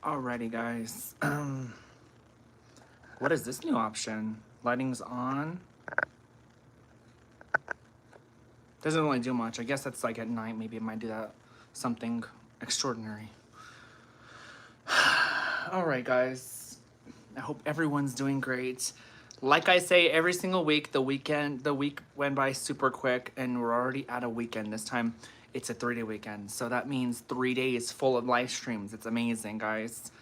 Alrighty, guys. What is this new option? Lighting's on. Doesn't really do much. I guess that's like at night. Maybe it might do that. Something extraordinary. Alright, guys. I hope everyone's doing great. Like I say every single week, the week went by super quick, and we're already at a weekend. This time, it's a 3-day weekend. So that means 3 days full of live streams. It's amazing, guys.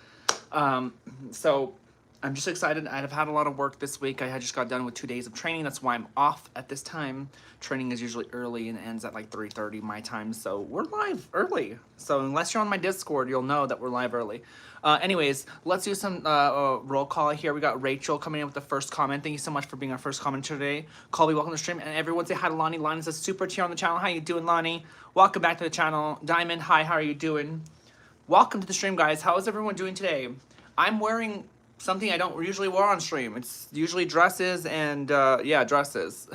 So I'm just excited. I've had a lot of work this week. I had just got done with 2 days of training. That's why I'm off at this time. Training is usually early and ends at like 3:30 my time. So we're live early. So unless you're on my Discord, you'll know that we're live early. Anyways, let's do some roll call here. We got Rachel coming in with the first comment. Thank you so much for being our first commenter today. Colby, welcome to the stream. And everyone say hi to Lonnie. Lonnie's a super tier on the channel. How you doing, Lonnie? Welcome back to the channel. Diamond, hi, how are you doing? Welcome to the stream, guys. How is everyone doing today? I'm wearing something I don't usually wear on stream. It's usually dresses and, yeah, dresses.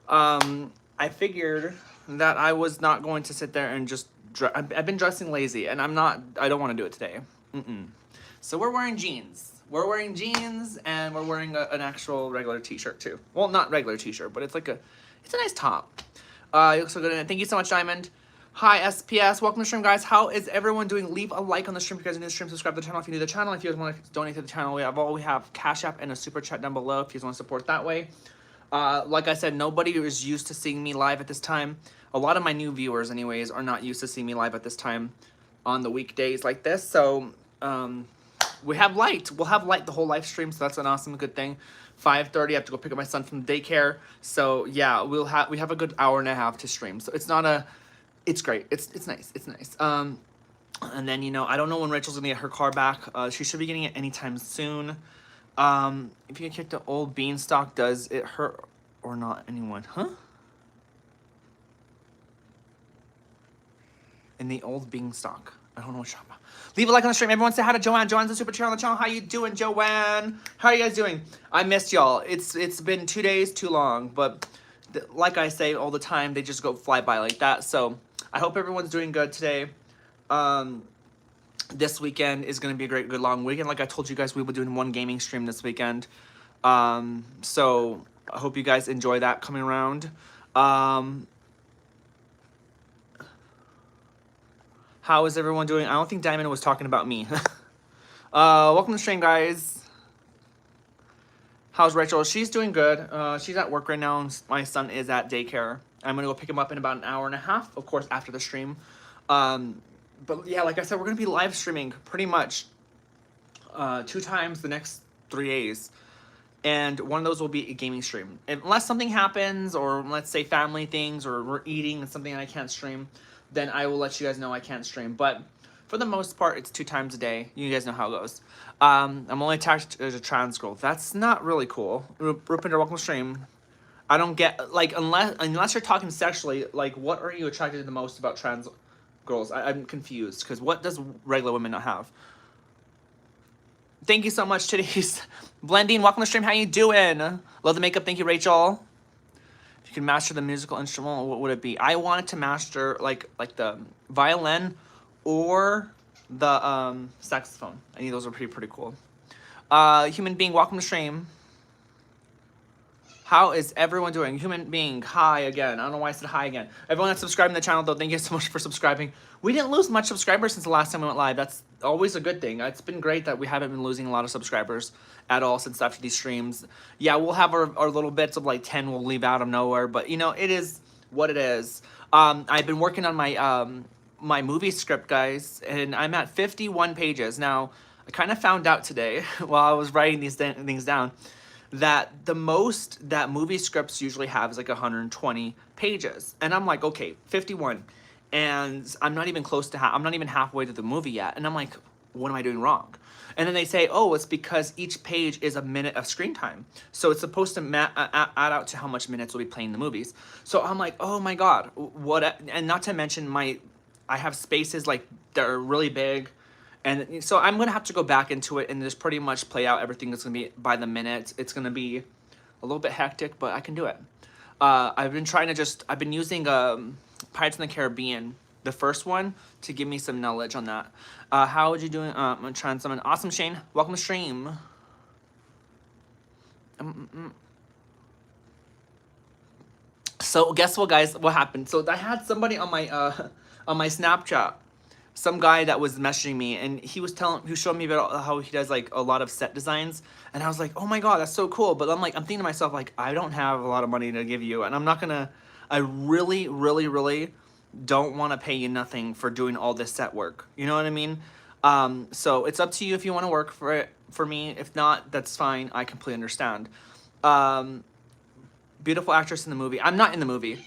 I figured that I was not going to sit there and just I've been dressing lazy, and I don't want to do it today. So we're wearing jeans. We're wearing jeans, and we're wearing an actual regular t-shirt, too. Well, not regular t-shirt, but it's a nice top. You look so good in it. Thank you so much, Diamond. Hi, SPS. Welcome to the stream, guys. How is everyone doing? Leave a like on the stream if you guys are new to the stream. Subscribe to the channel if you're new to the channel. If you guys want to donate to the channel, we have Cash App and a Super Chat down below if you guys want to support that way. Like I said, nobody is used to seeing me live at this time. A lot of my new viewers, anyways, are not used to seeing me live at this time on the weekdays like this. So, we have light. We'll have light the whole live stream, so that's an awesome, good thing. 5:30, I have to go pick up my son from daycare. So, yeah, we have a good hour and a half to stream. So, it's great. It's nice. It's nice. And then, I don't know when Rachel's gonna get her car back. She should be getting it anytime soon. If you get kicked the old beanstalk, does it hurt or not anyone? Huh? In the old beanstalk. I don't know what you're talking about. Leave a like on the stream. Everyone say hi to Joanne. Joanne's a super chair on the channel. How you doing, Joanne? How are you guys doing? I missed y'all. It's been 2 days too long, but like I say all the time, they just go fly by like that. So I hope everyone's doing good today. This weekend is going to be a good long weekend. Like I told you guys, we will be doing one gaming stream this weekend. So I hope you guys enjoy that coming around. How is everyone doing? I don't think Diamond was talking about me. Welcome to the stream, guys. How's Rachel? She's doing good. She's at work right now, and my son is at daycare. I'm gonna go pick him up in about an hour and a half, of course, after the stream. But yeah, like I said, we're gonna be live streaming pretty much 2 times the next 3 days. And one of those will be a gaming stream. Unless something happens, or let's say family things, or we're eating and something I can't stream, then I will let you guys know I can't stream. But for the most part, it's 2 times a day. You guys know how it goes. I'm only attached as a trans girl. That's not really cool. Rupinder, welcome to stream. I don't get, like, unless you're talking sexually, like, what are you attracted to the most about trans girls? I'm confused, because what does regular women not have? Thank you so much, today's Blending. Welcome to the stream. How you doing? Love the makeup. Thank you, Rachel. If you can master the musical instrument, what would it be? I wanted to master like the violin or the saxophone. I think those are pretty cool. Human being, welcome to stream. How is everyone doing? Human being, hi again. I don't know why I said hi again. Everyone that's subscribing to the channel, though, thank you so much for subscribing. We didn't lose much subscribers since the last time we went live. That's always a good thing. It's been great that we haven't been losing a lot of subscribers at all since after these streams. Yeah, we'll have our little bits of like 10 we'll leave out of nowhere, but it is what it is. I've been working on my my movie script, guys, and I'm at 51 pages. Now, I kind of found out today while I was writing these things down that the most that movie scripts usually have is like 120 pages. And I'm like, okay, 51. And I'm not even close to I'm not even halfway to the movie yet. And I'm like, what am I doing wrong? And then they say, oh, it's because each page is a minute of screen time. So it's supposed to add out to how much minutes will be playing the movies. So I'm like, oh my God, what? And not to mention I have spaces like that are really big. And so I'm going to have to go back into it and just pretty much play out everything that's going to be by the minute. It's going to be a little bit hectic, but I can do it. I've been using Pirates in the Caribbean the first one to give me some knowledge on that. How would you doing? I'm trying something. Awesome, Shane. Welcome to stream. So guess what, guys? What happened? So I had somebody on my Snapchat, some guy that was messaging me, and he was showing me about how he does like a lot of set designs, and I was like, oh my god, that's so cool. But I'm thinking to myself, like, I don't have a lot of money to give you, and I'm not gonna. I really, really, really don't want to pay you nothing for doing all this set work. You know what I mean? So it's up to you if you want to work for it for me. If not, that's fine. I completely understand. Beautiful actress in the movie. I'm not in the movie.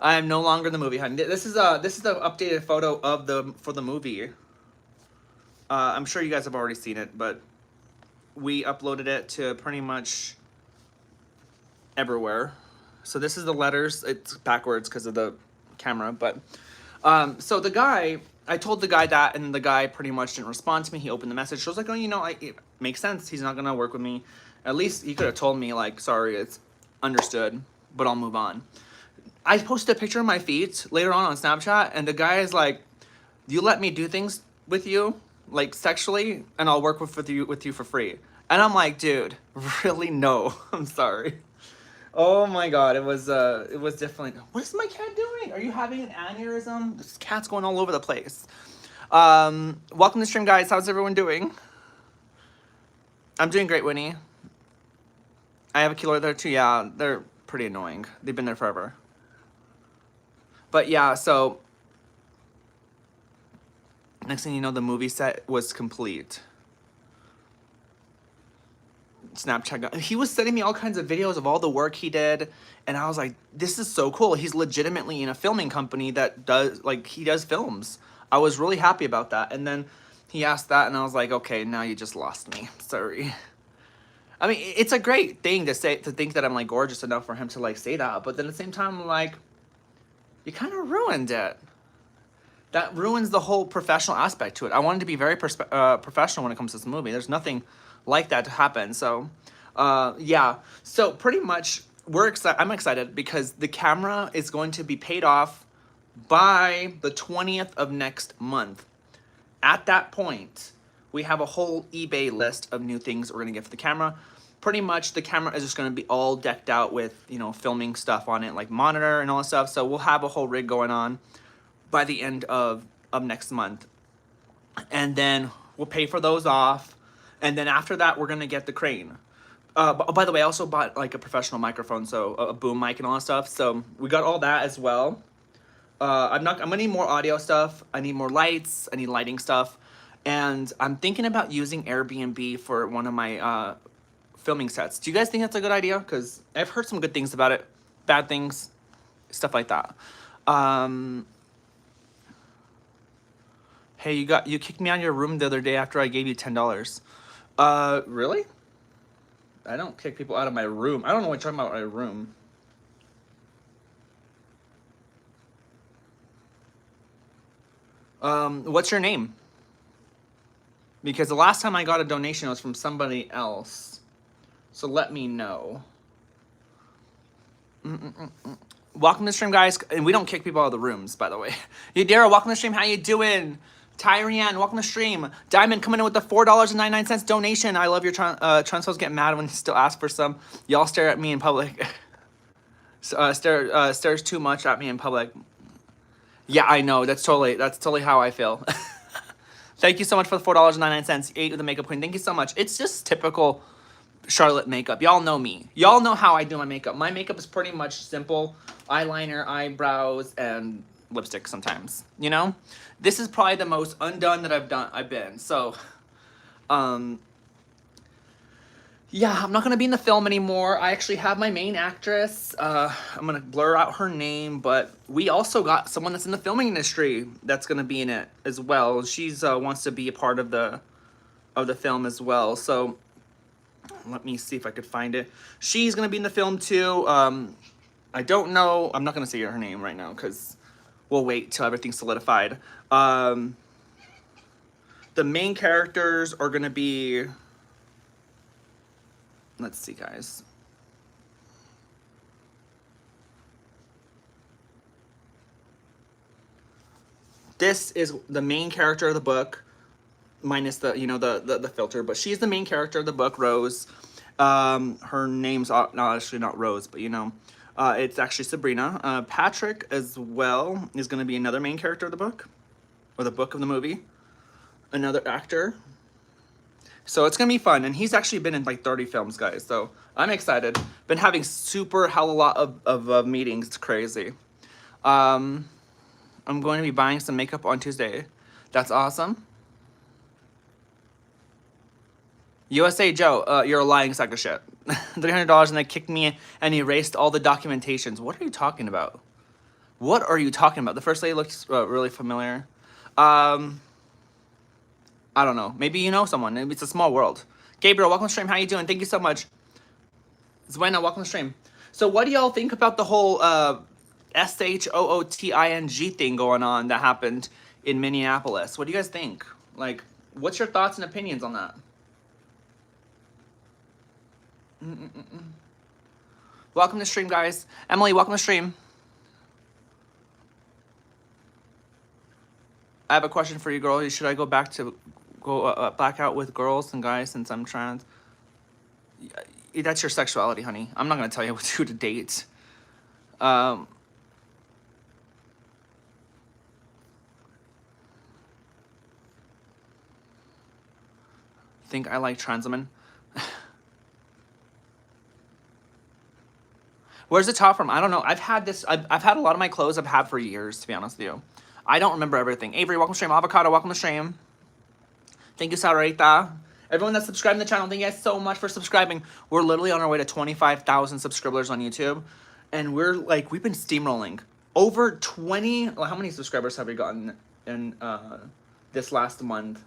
I am no longer in the movie, honey. This is the updated photo of for the movie. I'm sure you guys have already seen it, but we uploaded it to pretty much everywhere. So this is the letters. It's backwards because of the camera, but so the guy, I told the guy that, and the guy pretty much didn't respond to me. He opened the message. So I was like, oh, you know, it makes sense. He's not gonna work with me. At least he could have told me, like, sorry, it's understood, but I'll move on. I posted a picture of my feet later on Snapchat, and the guy is like, you let me do things with you, like sexually, and I'll work with you for free. And I'm like, dude, really? No, I'm sorry. Oh my god, it was definitely. What is my cat doing? Are you having an aneurysm? This cat's going all over the place. Welcome to the stream, guys. How's everyone doing? I'm doing great, Winnie. I have a killer there too. Yeah, they're pretty annoying. They've been there forever. But yeah, so next thing you know, the movie set was complete. Snapchat guy, he was sending me all kinds of videos of all the work he did, and I was like, this is so cool. He's legitimately in a filming company that does, like, he does films. I was really happy about that. And then he asked that, and I was like, okay, now you just lost me. Sorry. I mean, it's a great thing to think that I'm like gorgeous enough for him to like say that, but then at the same time, like, you kind of ruined it. That ruins the whole professional aspect to it. I wanted to be very professional when it comes to this movie. There's nothing like that to happen. So, yeah. So pretty much, I'm excited because the camera is going to be paid off by the 20th of next month. At that point, we have a whole eBay list of new things we're gonna get for the camera. Pretty much, the camera is just gonna be all decked out with, you know, filming stuff on it, like monitor and all that stuff. So we'll have a whole rig going on by the end of next month. And then we'll pay for those off. And then after that, we're gonna get the crane. By the way, I also bought like a professional microphone, so a boom mic and all that stuff. So we got all that as well. I'm gonna need more audio stuff. I need more lights. I need lighting stuff. And I'm thinking about using Airbnb for one of my filming sets. Do you guys think that's a good idea? Because I've heard some good things about it, bad things, stuff like that. Hey, you kicked me out of your room the other day after I gave you $10. Really? I don't kick people out of my room. I don't know what you're talking about, my room. What's your name? Because the last time I got a donation was from somebody else. So let me know. Welcome to the stream, guys. And we don't kick people out of the rooms, by the way. Yadira, welcome to the stream. How you doing? Tyrian, welcome to stream. Diamond coming in with the $4.99 donation. I love your Transphobes get mad when you still ask for some. Y'all stare at me in public. Stares too much at me in public. Yeah, I know. That's totally how I feel. Thank you so much for the $4.99. 8 with the makeup queen. Thank you so much. It's just typical Charlotte makeup. Y'all know me. Y'all know how I do my makeup. My makeup is pretty much simple. Eyeliner, eyebrows, and lipstick sometimes. You know? This is probably the most undone that I've been. So, yeah, I'm not going to be in the film anymore. I actually have my main actress. I'm going to blur out her name, but we also got someone that's in the filming industry that's going to be in it as well. She's wants to be a part of the film as well. So let me see if I could find it. She's going to be in the film too. I don't know. I'm not going to say her name right now because we'll wait till everything's solidified. The main characters are going to be... Let's see, guys. This is the main character of the book, minus the the filter, but she's the main character of the book, Rose. Her name's not actually not Rose, but it's actually Sabrina. Patrick as well is going to be another main character of the book, or the book of the movie, another actor. So it's gonna be fun, and he's actually been in like 30 films, guys. So I'm excited. Been having super hell a lot of meetings. It's crazy. I'm going to be buying some makeup on Tuesday. That's awesome. USA Joe, you're a lying sack of shit. $300 and they kicked me and erased all the documentations. What are you talking about? What are you talking about? The first lady looks really familiar. I don't know. Maybe you know someone. Maybe it's a small world. Gabriel, welcome to stream. How you doing? Thank you so much. Zuena, welcome to stream. So what do y'all think about the whole SHOOTING thing going on that happened in Minneapolis? What do you guys think? Like, what's your thoughts and opinions on that? Welcome to stream, guys. Emily, welcome to stream. I have a question for you, girl. Should I go back out with girls and guys since I'm trans? That's your sexuality, honey. I'm not gonna tell you who to date. Think I like trans women? Where's the top from? I don't know. I've had a lot of my clothes I've had for years, to be honest with you. I don't remember everything. Avery, welcome to stream. Avocado, welcome to stream. Thank you, Sarita. Everyone that's subscribing to the channel, thank you guys so much for subscribing. We're literally on our way to 25,000 subscribers on YouTube. And we've been steamrolling. Over 20, how many subscribers have we gotten in this last month?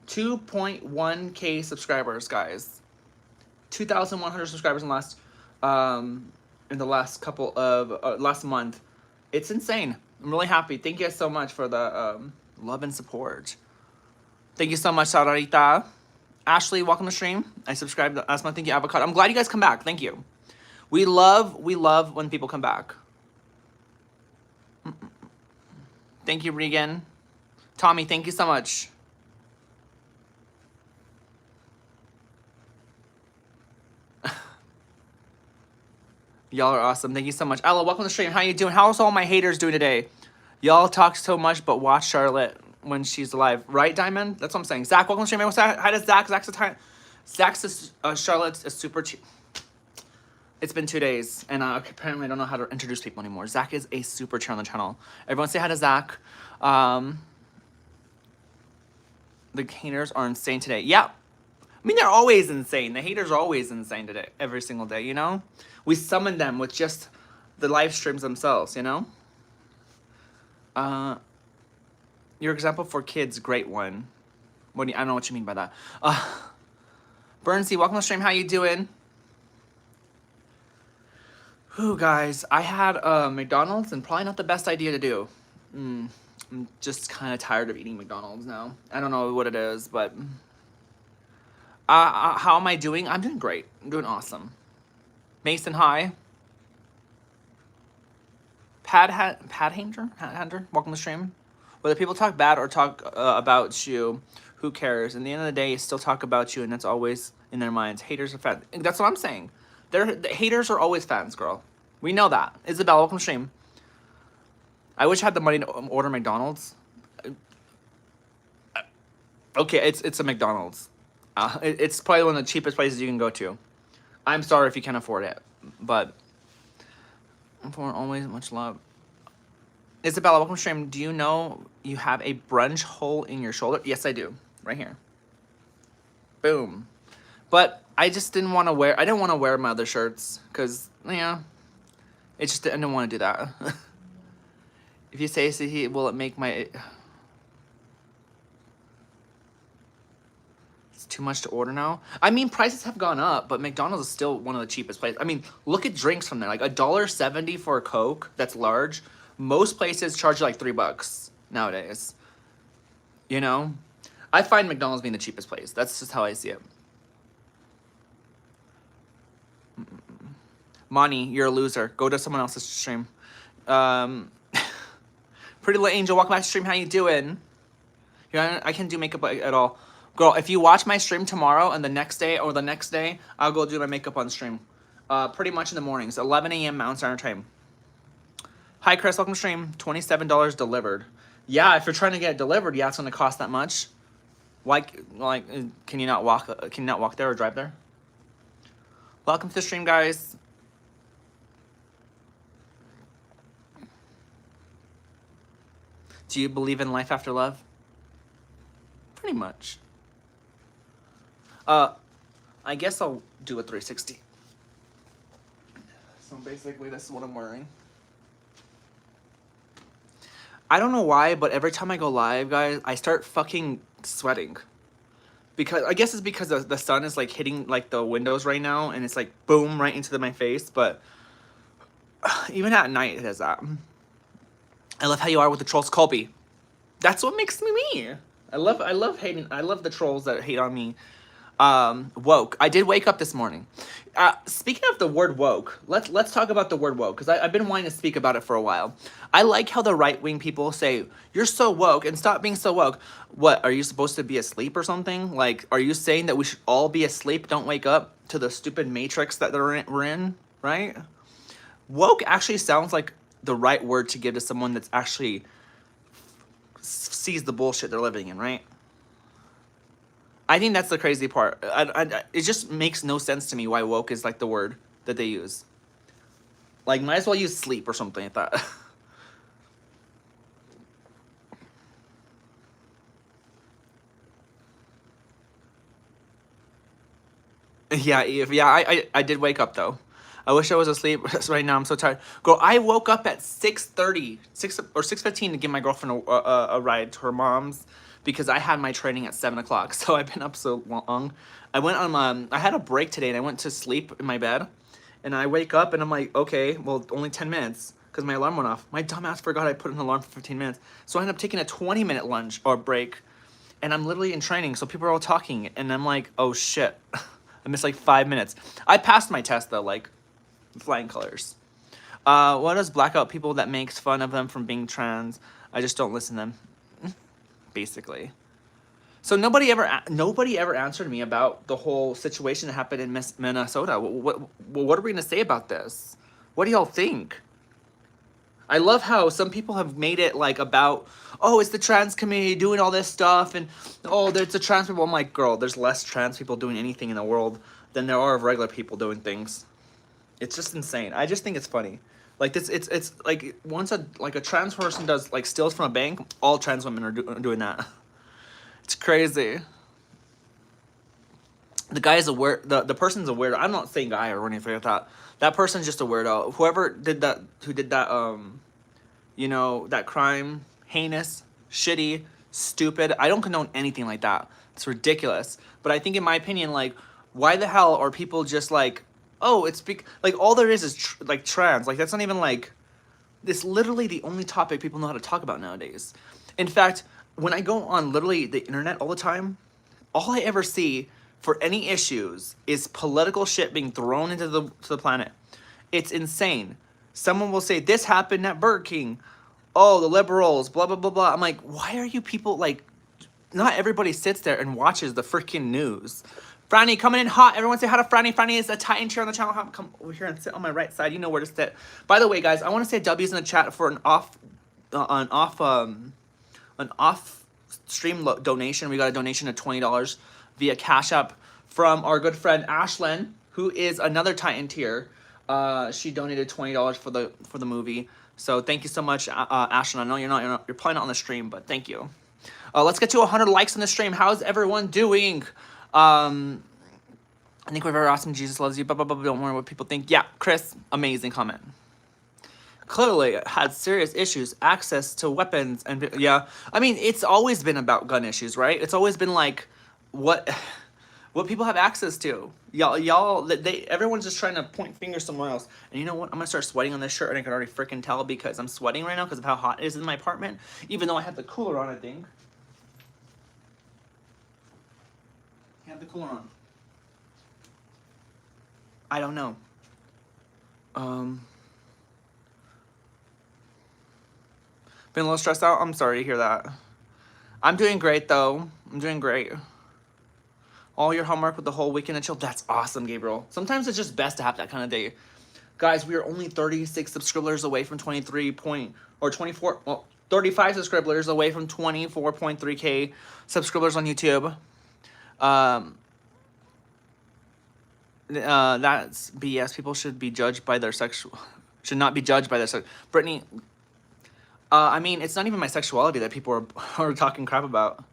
2.1K subscribers, guys. 2,100 subscribers in the last couple of, last month. It's insane. I'm really happy. Thank you guys so much for the love and support. Thank you so much, Sarita. Ashley, welcome to stream. I subscribed last month. Thank you, Avocado. I'm glad you guys come back. Thank you. We love when people come back. Thank you, Regan. Tommy, thank you so much. Y'all are awesome. Thank you so much. Ella, welcome to the stream. How you doing? How's all my haters doing today? Y'all talk so much, but watch Charlotte when she's alive. Right, Diamond? That's what I'm saying. Zach, welcome to the stream. Hi to Zach. Charlotte's a super cheap. It's been 2 days, and apparently I don't know how to introduce people anymore. Zach is a super chair on the channel. Everyone say hi to Zach. The haters are insane today. Yeah. I mean, they're always insane. The haters are always insane today, every single day, you know? We summon them with just the live streams themselves, you know? Your example for kids, great one. I don't know what you mean by that. Burnsy, welcome to the stream. How you doing? Whew, guys, I had McDonald's, and probably not the best idea to do. I'm just kind of tired of eating McDonald's now. I don't know what it is, but... how am I doing? I'm doing great. I'm doing awesome. Mason, hi. Padhander, welcome to the stream. Whether people talk bad or talk about you, who cares? In the end of the day, still talk about you, and that's always in their minds. Haters are fans. That's what I'm saying. The haters are always fans, girl. We know that. Isabel, welcome to the stream. I wish I had the money to order McDonald's. Okay, it's a McDonald's. It's probably one of the cheapest places you can go to. I'm sorry if you can't afford it, but for always much love. Isabella, welcome to stream. Do you know you have a brunch hole in your shoulder? Yes, I do. Right here. Boom. But I just didn't want to wear. I didn't want to wear my other shirts because I didn't want to do that. If you say so, will it make my? Too much to order now. I mean, prices have gone up, but McDonald's is still one of the cheapest places. I mean, look at drinks from there. Like $1.70 for a Coke that's large. Most places charge you like $3 nowadays. You know? I find McDonald's being the cheapest place. That's just how I see it. Monty, you're a loser. Go to someone else's stream. Pretty Little Angel, welcome back to stream. How you doing? Yeah, I can do makeup at all. Girl, if you watch my stream tomorrow and the next day or the next day, I'll go do my makeup on stream. Pretty much in the mornings, 11 a.m. Mountain Standard Time. Hi, Chris. Welcome to stream. $27 delivered. Yeah, if you're trying to get it delivered, yeah, it's going to cost that much. Why, like, can you not walk? Can you not walk there or drive there? Welcome to the stream, guys. Do you believe in life after love? Pretty much. I guess I'll do a 360. So basically, this is what I'm wearing. I don't know why, but every time I go live, guys, I start fucking sweating. Because I guess it's because the sun is like hitting like the windows right now, and it's like boom right into my face. But even at night, it has that. I love how you are with the trolls, Colby. That's what makes me me. I love hating. I love the trolls that hate on me. Woke. I did wake up this morning. Speaking of the word woke, let's talk about the word woke, because I've been wanting to speak about it for a while. I like how the right-wing people say, you're so woke, and stop being so woke. What, are you supposed to be asleep or something? Like, are you saying that we should all be asleep, don't wake up to the stupid matrix that we're in, right? Woke actually sounds like the right word to give to someone that's actually sees the bullshit they're living in, right? I think that's the crazy part. It just makes no sense to me why woke is like the word that they use. Like, might as well use sleep or something like that. Yeah, Eve. Yeah, I did wake up though. I wish I was asleep right now. I'm so tired. Girl, I woke up at 6:30, 6 or 6:15 to give my girlfriend a ride to her mom's, because I had my training at 7 o'clock. So I've been up so long. I went on I had a break today, and I went to sleep in my bed, and I wake up and I'm like, okay, well, only 10 minutes because my alarm went off. My dumbass forgot I put an alarm for 15 minutes. So I ended up taking a 20-minute lunch or break, and I'm literally in training. So people are all talking, and I'm like, oh shit. I missed like 5 minutes. I passed my test though, like flying colors. What does blackout people that makes fun of them from being trans? I just don't listen to them, basically. So nobody ever answered me about the whole situation that happened in Minnesota. What are we gonna say about this? What do y'all think? I love how some people have made it like about, oh, it's the trans community doing all this stuff, and oh, there's the trans people. I'm like, girl, there's less trans people doing anything in the world than there are of regular people doing things. It's just insane. I just think it's funny. Like this, it's like once a trans person does like steals from a bank, all trans women are doing that. It's crazy. The guy is a weird. The person's a weirdo. I'm not saying guy or anything like that. That person's just a weirdo. Whoever did that, you know, that crime, heinous, shitty, stupid. I don't condone anything like that. It's ridiculous. But I think, in my opinion, like, why the hell are people just like, oh, it's like all there is like trans. Like, that's not even like, it's literally the only topic people know how to talk about nowadays. In fact, when I go on literally the internet all the time, all I ever see for any issues is political shit being thrown into the planet. It's insane. Someone will say, this happened at Burger King. Oh, the liberals, blah, blah, blah, blah. I'm like, why are you people like, not everybody sits there and watches the freaking news. Franny coming in hot. Everyone say hi to Franny. Franny is a Titan chair on the channel. Come over here and sit on my right side. You know where to sit. By the way, guys, I want to say W's in the chat for an off stream donation. We got a donation of $20 via Cash App from our good friend Ashlyn, who is another Titan tier. She donated $20 for the movie. So thank you so much, Ashlyn. I know you're probably not on the stream, but thank you. Let's get to 100 likes on the stream. How's everyone doing? I think we're very awesome. Jesus loves you. Blah, blah, blah. Don't worry what people think. Yeah, Chris, amazing comment. Clearly had serious issues, access to weapons, and yeah. I mean, it's always been about gun issues, right? It's always been like, what people have access to. Everyone's just trying to point fingers somewhere else. And you know what? I'm gonna start sweating on this shirt, and I can already freaking tell because I'm sweating right now because of how hot it is in my apartment. Even though I have the cooler on, I think. I have the cooler on. I don't know. Been a little stressed out? I'm sorry to hear that. I'm doing great, though. I'm doing great. All your homework with the whole weekend and chill. That's awesome, Gabriel. Sometimes it's just best to have that kind of day. Guys, we are only 36 subscribers away from 24, well, 35 subscribers away from 24.3K subscribers on YouTube. That's BS. People should be judged by their should not be judged by their sex. Brittany, I mean, it's not even my sexuality that people are talking crap about.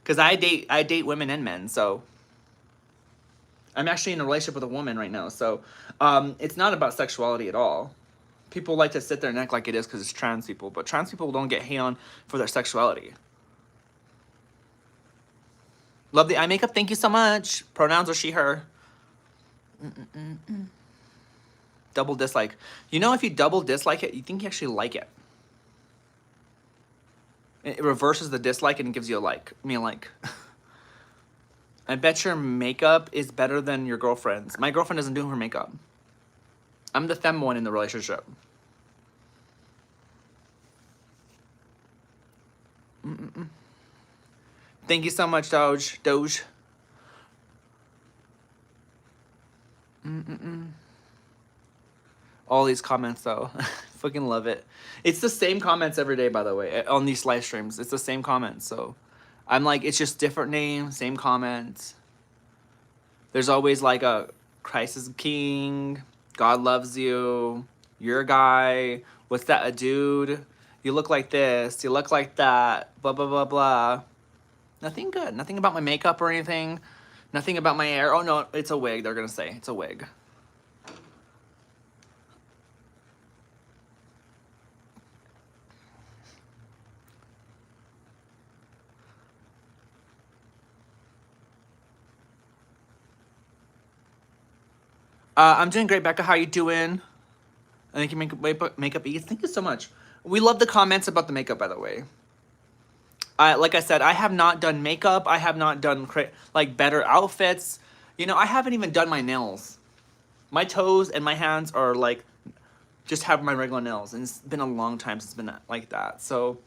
Because I date women and men, so I'm actually in a relationship with a woman right now, so it's not about sexuality at all. People like to sit there and act like it is because it's trans people, but trans people don't get hate on for their sexuality. Love the eye makeup. Thank you so much. Pronouns are she, her. Double dislike. You know, if you double dislike it, you think you actually like it. It reverses the dislike and gives you a like. Me a like. I bet your makeup is better than your girlfriend's. My girlfriend doesn't do her makeup. I'm the femme one in the relationship. Thank you so much, Doge. All these comments, though. Fucking love it. It's the same comments every day, by the way, on these live streams. It's the same comments, so I'm like, it's just different names, same comments. There's always like a Christ is king, God loves you, you're a guy, what's that, a dude? You look like this, you look like that, blah, blah, blah, blah. Nothing good. Nothing about my makeup or anything. Nothing about my hair. Oh, no, it's a wig, they're going to say. It's a wig. I'm doing great, Becca. How you doing? I think you makeup eats. Thank you so much. We love the comments about the makeup, by the way. Like I said, I have not done makeup. I have not done like better outfits. You know, I haven't even done my nails. My toes and my hands are like, just have my regular nails. And it's been a long time since it's been like that. So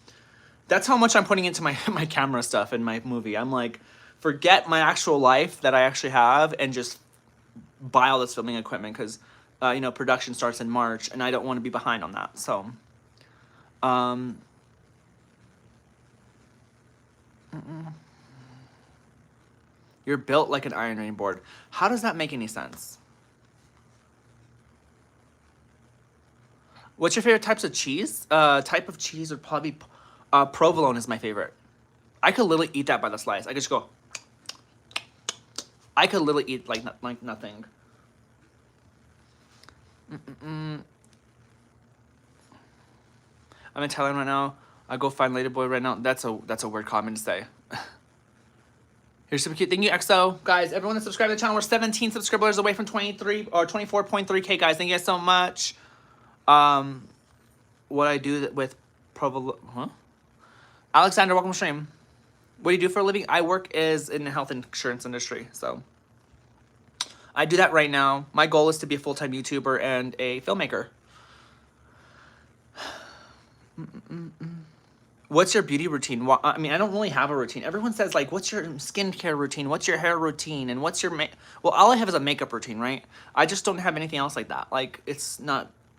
that's how much I'm putting into my, my camera stuff in my movie. I'm like, forget my actual life that I actually have and just buy all this filming equipment because, you know, production starts in March and I don't want to be behind on that. So, you're built like an ironing board. How does that make any sense? What's your favorite types of cheese? Type of cheese would probably be, provolone is my favorite. I could literally eat that by the slice. I could just go. I could literally eat like nothing. I'm in Thailand right now. I go find Ladyboy right now. That's a weird comment to say. You're super cute. Thank you, EXO. Guys, everyone that subscribed to the channel, we're 17 subscribers away from 23 or 24.3K, guys. Thank you guys so much. What I do with provolone, huh? Alexander, welcome to stream. What do you do for a living? I work in the health insurance industry, so I do that right now. My goal is to be a full-time YouTuber and a filmmaker. What's your beauty routine? Well, I mean, I don't really have a routine. Everyone says, like, what's your skincare routine? What's your hair routine? And what's your well, all I have is a makeup routine, right? I just don't have anything else like that. Like,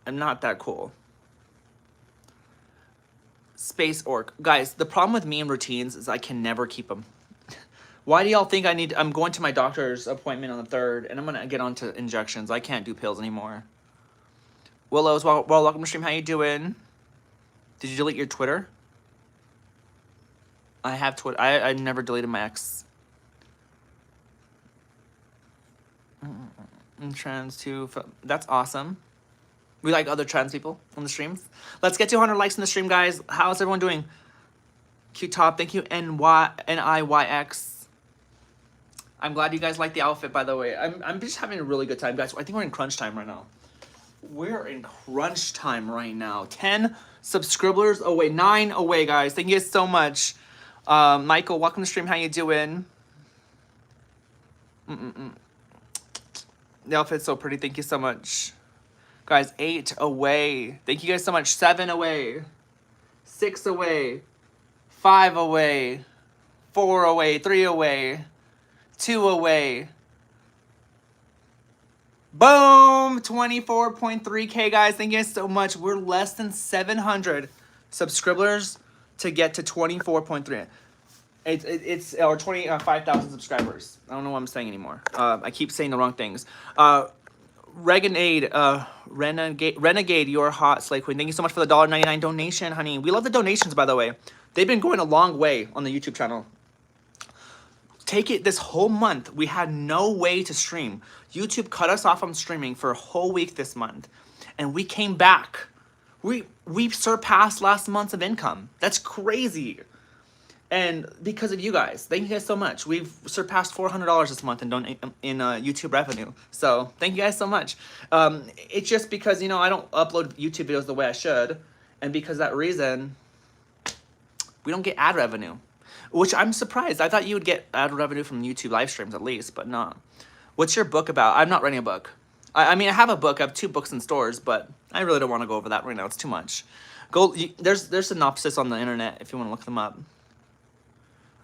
I'm not that cool. Space Orc. Guys, the problem with me and routines is I can never keep them. Why do y'all think I'm going to my doctor's appointment on the 3rd, and I'm going to get onto injections. I can't do pills anymore. Willows, well, welcome to stream. How you doing? Did you delete your Twitter? I have Twitter. I never deleted my ex. I'm trans too. That's awesome. We like other trans people on the streams. Let's get to 100 likes in the stream, guys. How's everyone doing? Cute top. Thank you, NIYX. I'm glad you guys like the outfit, by the way. I'm just having a really good time, guys. I think we're in crunch time right now. We're in crunch time right now. 10 subscribers away. 9 away, guys. Thank you guys so much. Michael, welcome to stream. How you doing? The outfit's so pretty. Thank you so much. Guys, 8 away. Thank you guys so much. 7 away. 6 away, 5 away, 4 away, 3 away, 2 away. Boom! 24.3K, guys. Thank you guys so much. We're less than 700 subscribers to get to 24.3. It's or 25,000 subscribers. I don't know what I'm saying anymore. I keep saying the wrong things. Renegade, you're hot, Slay Queen. Thank you so much for the $1.99 donation, honey. We love the donations, by the way. They've been going a long way on the YouTube channel. Take it this whole month, we had no way to stream. YouTube cut us off from streaming for a whole week this month. And we came back. We surpassed last month's of income. That's crazy. And because of you guys, thank you guys so much. We've surpassed $400 this month in YouTube revenue. So thank you guys so much. It's just because, you know, I don't upload YouTube videos the way I should. And because of that reason, we don't get ad revenue. Which I'm surprised. I thought you would get ad revenue from YouTube live streams at least, but no. What's your book about? I'm not writing a book. I mean, I have a book. I have 2 books in stores, but I really don't want to go over that right now. It's too much. There's synopsis on the internet if you want to look them up.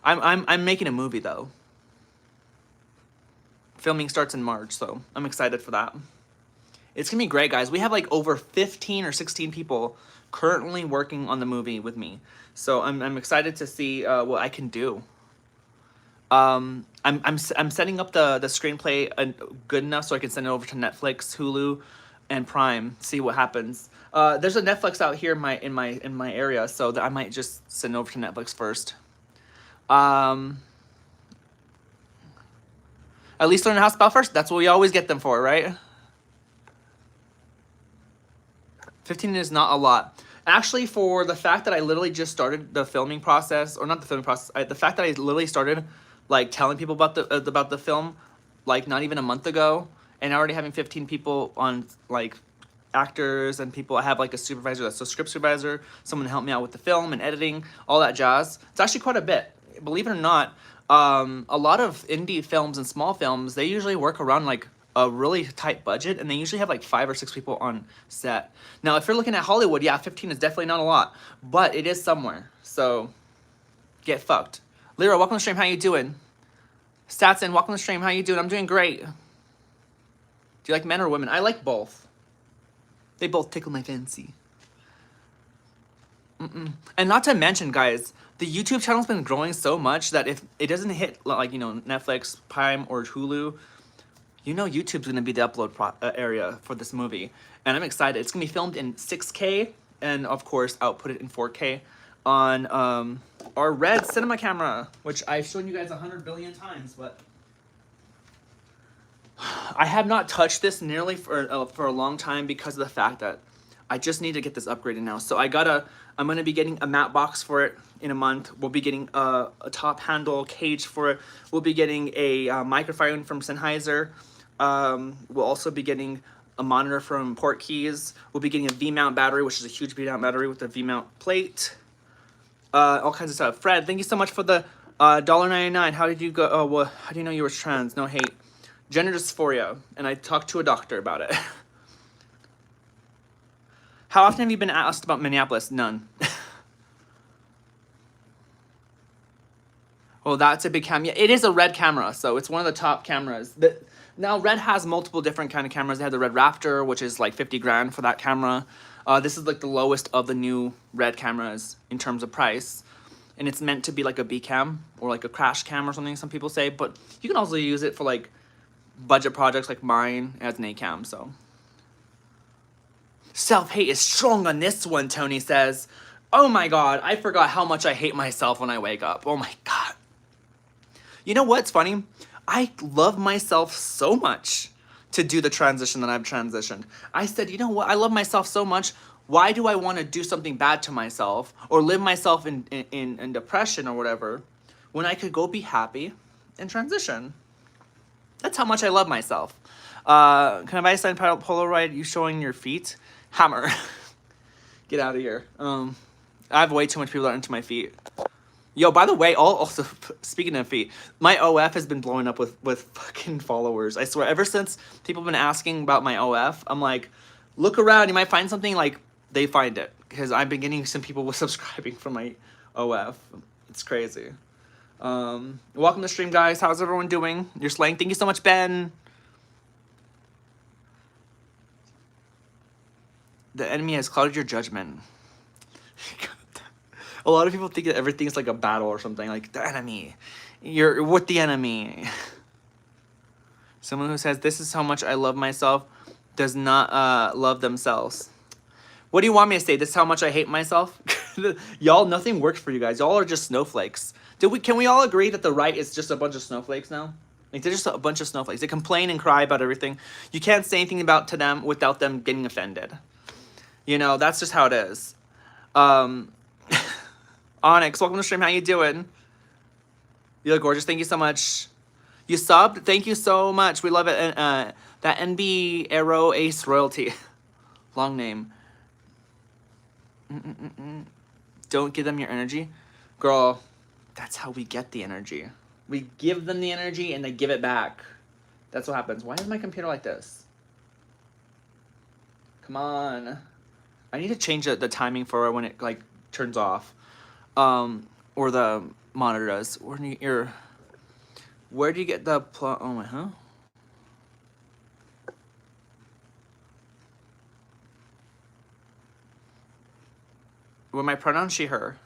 I'm making a movie though. Filming starts in March, so I'm excited for that. It's gonna be great, guys. We have like over 15 or 16 people currently working on the movie with me. So I'm excited to see what I can do. I'm setting up the screenplay good enough so I can send it over to Netflix, Hulu, and Prime. See what happens. There's a Netflix out here in my area, so that I might just send it over to Netflix first. At least learn how to spell first. That's what we always get them for, right? 15 is not a lot. Actually, for the fact that I literally just started the filming process, or not the filming process, the fact that I literally started like telling people about the film, like not even a month ago, and already having 15 people on, like actors and people. I have like a supervisor that's a script supervisor, someone to help me out with the film and editing, all that jazz. It's actually quite a bit. Believe it or not, a lot of indie films and small films, they usually work around like a really tight budget, and they usually have like 5 or 6 people on set. Now, if you're looking at Hollywood, yeah, 15 is definitely not a lot, but it is somewhere. So, get fucked. Lyra, welcome to the stream. How you doing? Statson, welcome to the stream. How you doing? I'm doing great. Do you like men or women? I like both. They both tickle my fancy. And not to mention, guys, the YouTube channel's been growing so much that if it doesn't hit like, you know, Netflix, Prime, or Hulu, you know YouTube's gonna be the upload area for this movie. And I'm excited. It's gonna be filmed in 6K and of course output it in 4K on our red cinema camera, which I've shown you guys 100 billion times, but I have not touched this nearly for a long time because of the fact that I just need to get this upgraded now. So I'm gonna be getting a matte box for it in a month. We'll be getting a top handle cage for it. We'll be getting a microphone from Sennheiser. We'll also be getting a monitor from Portkeys. We'll be getting a V-mount battery, which is a huge V-mount battery with a V-mount plate. All kinds of stuff. Fred, thank you so much for the $1.99. How did you go? Oh, well, how do you know you were trans? No hate. Gender dysphoria, and I talked to a doctor about it. How often have you been asked about Minneapolis? None. Oh, that's a big camera. Yeah, it is a Red camera, so it's one of the top cameras. Now, Red has multiple different kind of cameras. They have the Red Raptor, which is like 50 grand for that camera. This is like the lowest of the new Red cameras in terms of price. And it's meant to be like a B cam or like a crash cam or something, some people say. But you can also use it for like budget projects like mine as an A cam, so. Self-hate is strong on this one, Tony says. Oh my god, I forgot how much I hate myself when I wake up. Oh my god. You know what's funny? I love myself so much to do the transition that I've transitioned. I said, you know what? I love myself so much. Why do I want to do something bad to myself or live myself in depression or whatever when I could go be happy and transition? That's how much I love myself. Can I buy a signed Polaroid? You showing your feet? Hammer. Get out of here. I have way too much people that are into my feet. Yo, by the way, also, speaking of feet, my OF has been blowing up with fucking followers. I swear, ever since people have been asking about my OF, I'm like, look around, you might find something like they find it, because I've been getting some people with subscribing from my OF. It's crazy. Welcome to the stream, guys. How's everyone doing? You're slaying. Thank you so much, Ben. The enemy has clouded your judgment. A lot of people think that everything's like a battle or something. Like, the enemy. You're with the enemy. Someone who says, this is how much I love myself, does not love themselves. What do you want me to say? This is how much I hate myself? Y'all, nothing works for you guys. Y'all are just snowflakes. Can we all agree that the right is just a bunch of snowflakes now? Like, they're just a bunch of snowflakes. They complain and cry about everything. You can't say anything to them without them getting offended. You know, that's just how it is. Onyx, welcome to the stream. How you doing? You look gorgeous. Thank you so much. You subbed? Thank you so much. We love it. And that NB Arrow Ace Royalty. Long name. Don't give them your energy. Girl, that's how we get the energy. We give them the energy and they give it back. That's what happens. Why is my computer like this? Come on. I need to change the timing for when it like turns off. Or the monitor does. Where do you get the oh my, huh? Were my pronouns she, her?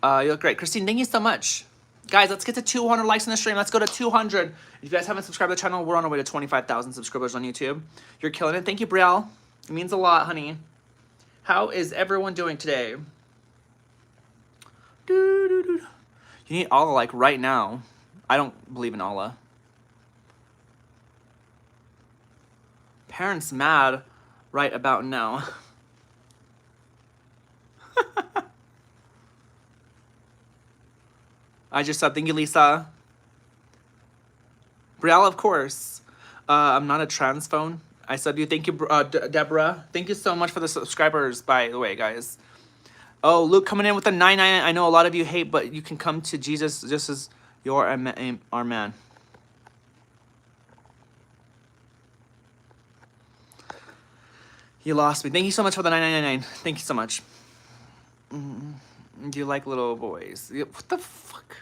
You look great. Christine, thank you so much. Guys, let's get to 200 likes on the stream. Let's go to 200. If you guys haven't subscribed to the channel, we're on our way to 25,000 subscribers on YouTube. You're killing it. Thank you, Brielle. It means a lot, honey. How is everyone doing today? You need Allah like right now. I don't believe in Allah. Parents mad right about now. I just said thank you, Lisa. Brielle, of course. I'm not a trans phone. I said you. Thank you, Deborah. Thank you so much for the subscribers, by the way, guys. Oh, Luke coming in with the 999. I know a lot of you hate, but you can come to Jesus just as you're our man. You lost me. Thank you so much for the 999. Thank you so much. Do you like little boys? What the fuck?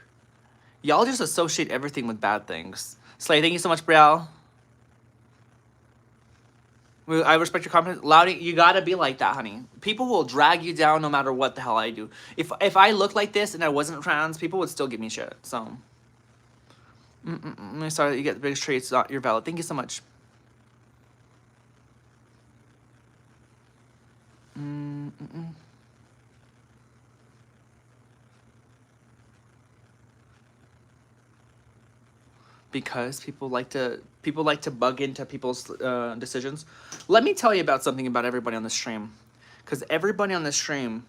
Y'all just associate everything with bad things. Slay, thank you so much, Brielle. I respect your confidence. Loudy, you gotta be like that, honey. People will drag you down no matter what the hell I do. If I looked like this and I wasn't trans, people would still give me shit. So, I'm sorry that you get the biggest traits. You're valid. Thank you so much. Because people like to bug into people's decisions. Let me tell you about something about everybody on the stream, because everybody on the stream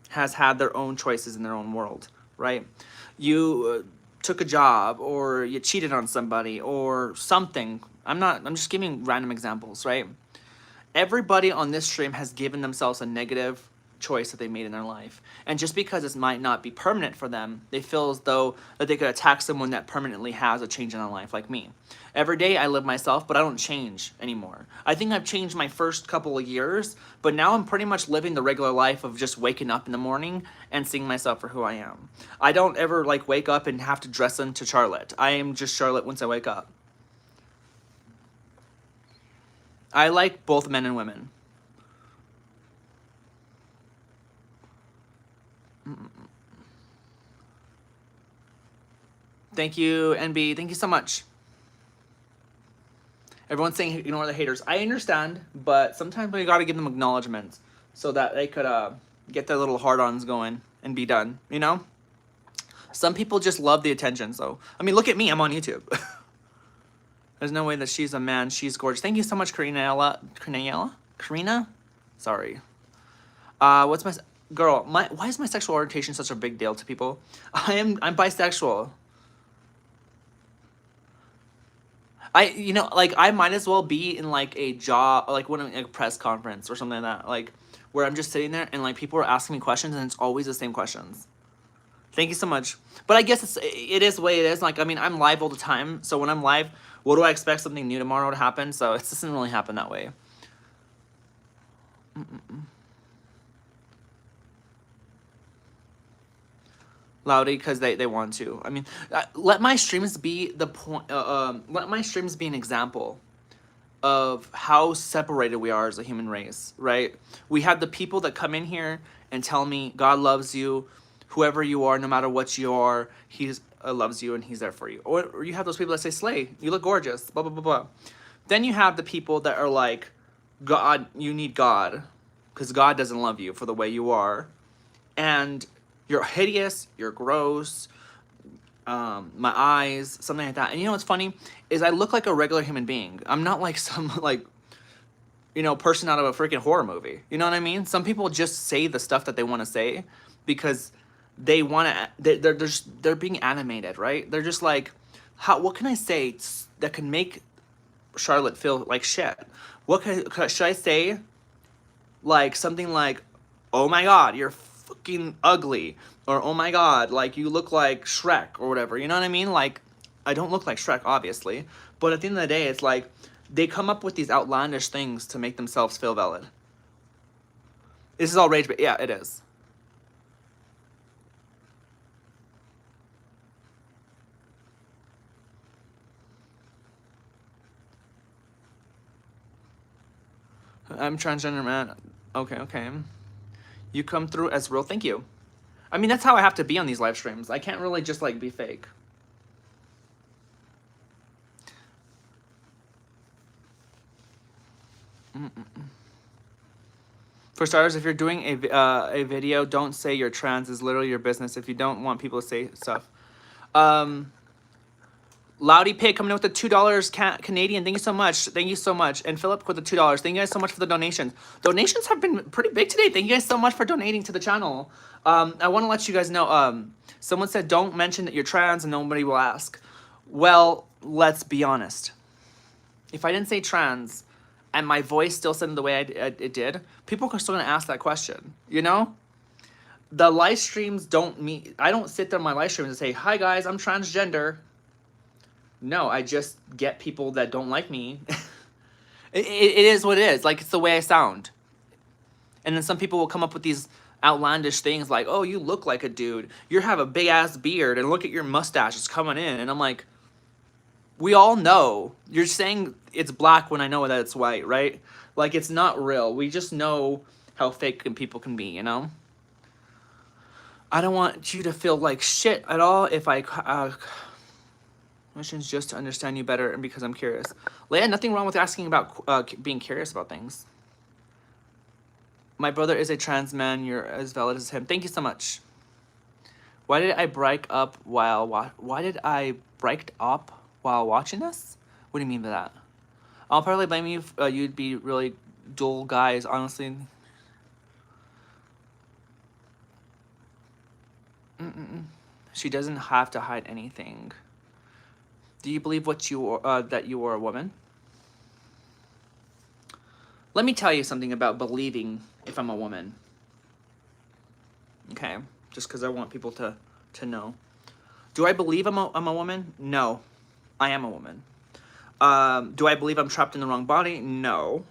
has had their own choices in their own world, right? You took a job, or you cheated on somebody, or something. I'm just giving random examples, right? Everybody on this stream has given themselves a negative choice that they made in their life, and just because it might not be permanent for them, they feel as though that they could attack someone that permanently has a change in their life, like me. Every day I live myself, but I don't change anymore. I think I've changed my first couple of years, but now I'm pretty much living the regular life of just waking up in the morning and seeing myself for who I am. I don't ever like wake up and have to dress into Charlotte. I am just Charlotte once I wake up. I like both men and women. Thank you, NB. Thank you so much. Everyone's saying ignore the haters. I understand, but sometimes we gotta give them acknowledgement so that they could get their little hard-ons going and be done, you know? Some people just love the attention, so... I mean, look at me. I'm on YouTube. There's no way that she's a man. She's gorgeous. Thank you so much, Karina? Karina? Sorry. What's my... Girl, why is my sexual orientation such a big deal to people? I'm bisexual. You know, like, I might as well be in, like, a job, like, when I'm in a press conference or something like that, like, where I'm just sitting there and, like, people are asking me questions and it's always the same questions. Thank you so much. But I guess it is the way it is. Like, I mean, I'm live all the time, so when I'm live, what do I expect something new tomorrow to happen? So it doesn't really happen that way. Loudy, because they want to. I mean, let my streams be the point. Let my streams be an example of how separated we are as a human race, right? We have the people that come in here and tell me God loves you, whoever you are, no matter what you are, He's loves you and He's there for you. Or you have those people that say, "Slay, you look gorgeous," blah blah blah blah. Then you have the people that are like, "God, you need God, because God doesn't love you for the way you are, and you're hideous, you're gross." My eyes, something like that. And you know what's funny is I look like a regular human being. I'm not like some like, you know, person out of a freaking horror movie. You know what I mean? Some people just say the stuff that they want to say because they want to. They're being animated, right? They're just like, what can I say that can make Charlotte feel like shit? Should I say? Like something like, "Oh my God, you're fucking ugly," or "Oh my God, like you look like Shrek," or whatever. You know what I mean? Like, I don't look like Shrek, obviously, but at the end of the day, it's like they come up with these outlandish things to make themselves feel valid. This is all rage, but yeah, it is. I'm transgender man. Okay, okay. You come through as real. Thank you. I mean, that's how I have to be on these live streams. I can't really just like be fake. For starters, if you're doing a video, don't say you're trans. Is literally your business. If you don't want people to say stuff. Loudy Pig coming in with the $2 Canadian. Thank you so much. Thank you so much. And Philip with the $2. Thank you guys so much for the donations. Donations have been pretty big today. Thank you guys so much for donating to the channel. I want to let you guys know. Someone said don't mention that you're trans and nobody will ask. Well, let's be honest. If I didn't say trans and my voice still sounded the way it did, people are still going to ask that question. You know? The live streams don't mean... I don't sit there on my live streams and say, "Hi guys, I'm transgender." No, I just get people that don't like me. it is what it is. Like, it's the way I sound. And then some people will come up with these outlandish things like, "Oh, you look like a dude. You have a big-ass beard, and look at your mustache. It's coming in." And I'm like, we all know. You're saying it's black when I know that it's white, right? Like, it's not real. We just know how fake people can be, you know? I don't want you to feel like shit at all if I... Questions just to understand you better and because I'm curious. Leia, nothing wrong with asking about being curious about things. My brother is a trans man. You're as valid as him. Thank you so much. Why did I break up while watching this? What do you mean by that? I'll probably blame you. You'd be really dull guys, honestly. She doesn't have to hide anything. Do you believe that you are a woman? Let me tell you something about believing if I'm a woman. Okay, just because I want people to know. Do I believe I'm a woman? No, I am a woman. Do I believe I'm trapped in the wrong body? No.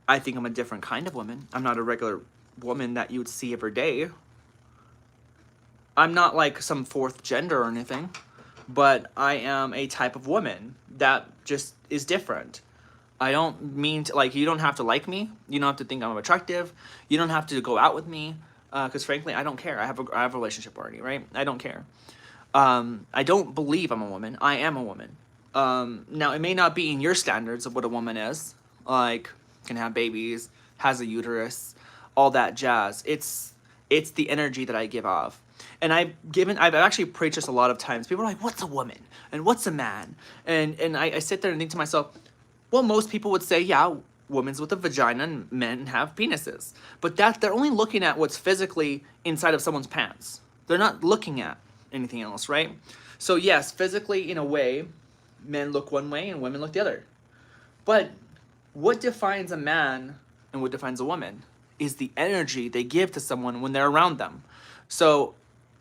I think I'm a different kind of woman. I'm not a regular woman that you would see every day. I'm not like some fourth gender or anything. But I am a type of woman that just is different. I don't mean to, like, you don't have to like me. You don't have to think I'm attractive. You don't have to go out with me. Because frankly, I don't care. I have a relationship already, right? I don't care. I don't believe I'm a woman. I am a woman. Now, it may not be in your standards of what a woman is. Like, can have babies, has a uterus, all that jazz. It's the energy that I give off. And I've actually preached this a lot of times. People are like, "What's a woman? And what's a man?" And I sit there and think to myself, well, most people would say, yeah, women's with a vagina and men have penises. But they're only looking at what's physically inside of someone's pants. They're not looking at anything else, right? So yes, physically, in a way, men look one way and women look the other. But what defines a man and what defines a woman is the energy they give to someone when they're around them. So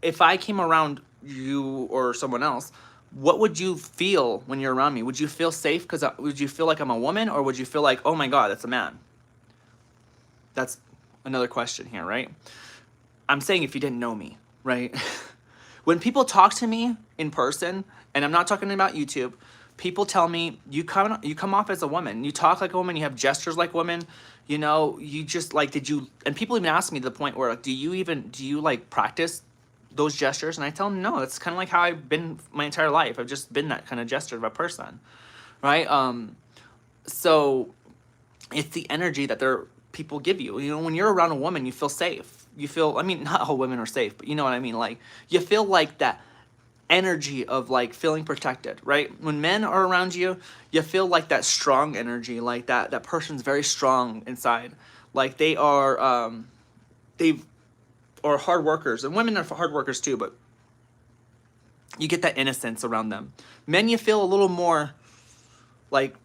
if I came around you or someone else, what would you feel when you're around me? Would you feel safe? Because would you feel like I'm a woman, or would you feel like, oh my God, that's a man? That's another question here, right? I'm saying if you didn't know me. right? When people talk to me in person, and I'm not talking about YouTube, people tell me you come off as a woman. You talk like a woman. You have gestures like women. You know, you just like did you? And people even ask me to the point where like, do you like practice those gestures? And I tell them no. It's kind of like how I've been my entire life. I've just been that kind of gesture of a person, right? So it's the energy that people give you. You know, when you're around a woman, you feel safe. You feel, I mean, not all women are safe, but you know what I mean? Like, you feel like that energy of like feeling protected, right? When men are around you, you feel like that strong energy, like that person's very strong inside. Like they are hard workers, and women are hard workers too, but you get that innocence around them. Men, you feel a little more like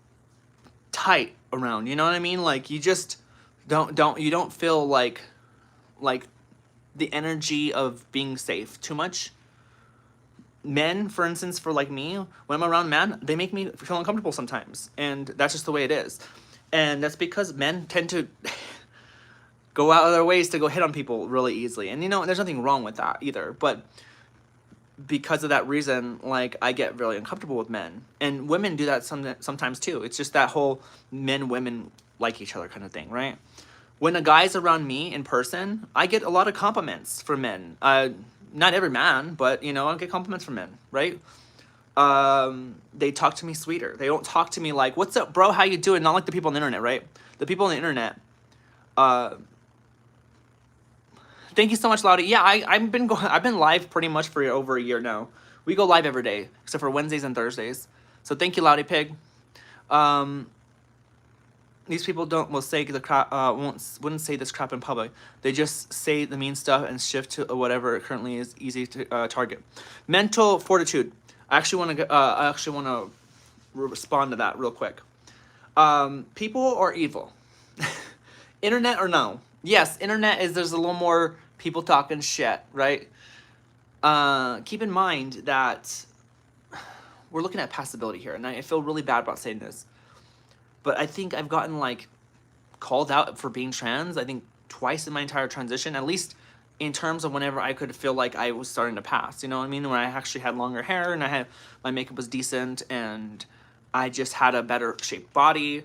tight around, you know what I mean? Like you just don't feel like the energy of being safe too much. Men, for instance, for like me, when I'm around men, they make me feel uncomfortable sometimes, and that's just the way it is. And that's because men tend to go out of their ways to go hit on people really easily, and you know there's nothing wrong with that either, but because of that reason, like I get really uncomfortable with men, and women do that sometimes too. It's just that whole men women like each other kind of thing, right? When a guy's around me in person, I get a lot of compliments from men. Not every man, but you know I get compliments from men, right? They talk to me sweeter. They don't talk to me like, "What's up, bro? How you doing?" Not like the people on the internet, right? The people on the internet. Thank you so much, Laudy. Yeah, I've been live pretty much for over a year now. We go live every day except for Wednesdays and Thursdays. So thank you, Laudy Pig. These people will say the crap wouldn't say this crap in public. They just say the mean stuff and shift to whatever currently is easy to target. Mental fortitude. I actually want to respond to that real quick. People are evil. Internet or no? Yes, internet is there's a little more people talking shit, right? Keep in mind that we're looking at passability here, and I feel really bad about saying this, but I think I've gotten like called out for being trans, I think twice in my entire transition, at least in terms of whenever I could feel like I was starting to pass, you know what I mean? When I actually had longer hair and my makeup was decent and I just had a better shaped body.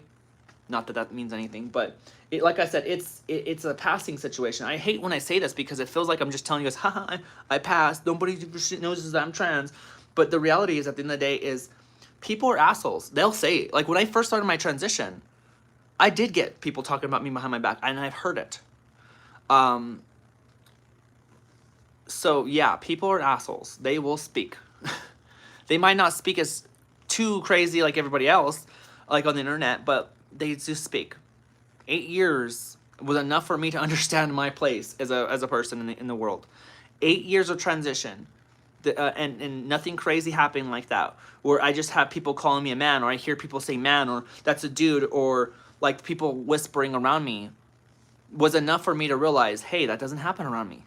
Not that that means anything, but like I said, it's a passing situation. I hate when I say this because it feels like I'm just telling you guys, haha, I passed. Nobody knows that I'm trans. But the reality is, at the end of the day, is people are assholes. They'll say, like when I first started my transition, I did get people talking about me behind my back, and I've heard it. So yeah, people are assholes. They will speak. They might not speak as too crazy like everybody else, like on the internet, but they do speak. 8 years was enough for me to understand my place as a person in the world. 8 years of transition, and nothing crazy happening like that, where I just have people calling me a man, or I hear people say man, or that's a dude, or like people whispering around me, was enough for me to realize, hey, that doesn't happen around me.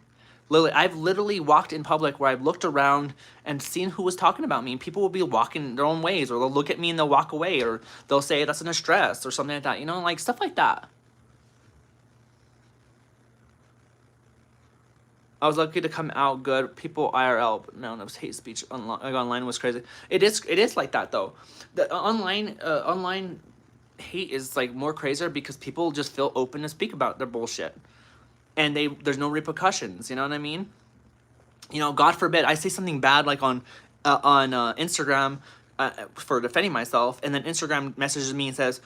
I've literally walked in public where I've looked around and seen who was talking about me. And people will be walking their own ways, or they'll look at me and they'll walk away, or they'll say that's in a stress or something like that. You know, like stuff like that. I was lucky to come out good. People IRL, but no, that was hate speech. Online was crazy. It is like that though. The online hate is like more crazier because people just feel open to speak about their bullshit. And there's no repercussions, you know what I mean? You know, God forbid I say something bad like on Instagram for defending myself, and then Instagram messages me and says,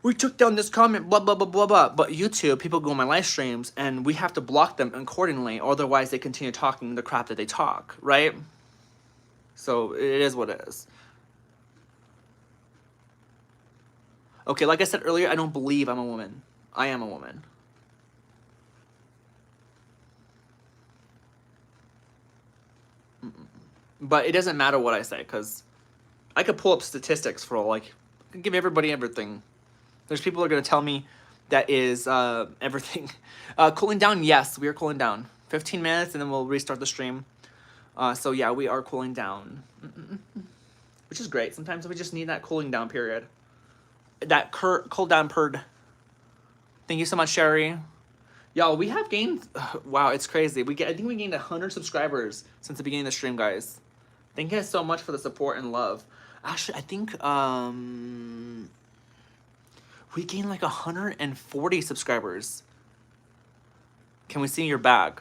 we took down this comment, blah blah blah blah blah. But YouTube, people go on my live streams and we have to block them accordingly, otherwise they continue talking the crap that they talk, right? So it is what it is. Okay, like I said earlier, I don't believe I'm a woman. I am a woman. But it doesn't matter what I say, because I could pull up statistics for like, I could give everybody everything. There's people who are going to tell me that is everything. Cooling down, yes, we are cooling down. 15 minutes and then we'll restart the stream. So yeah, we are cooling down. Which is great. Sometimes we just need that cooling down period. That cool down period. Thank you so much, Sherry. Y'all, we have gained, wow, it's crazy. I think we gained 100 subscribers since the beginning of the stream, guys. Thank you guys so much for the support and love. Actually, I think we gained like 140 subscribers. Can we see your bag?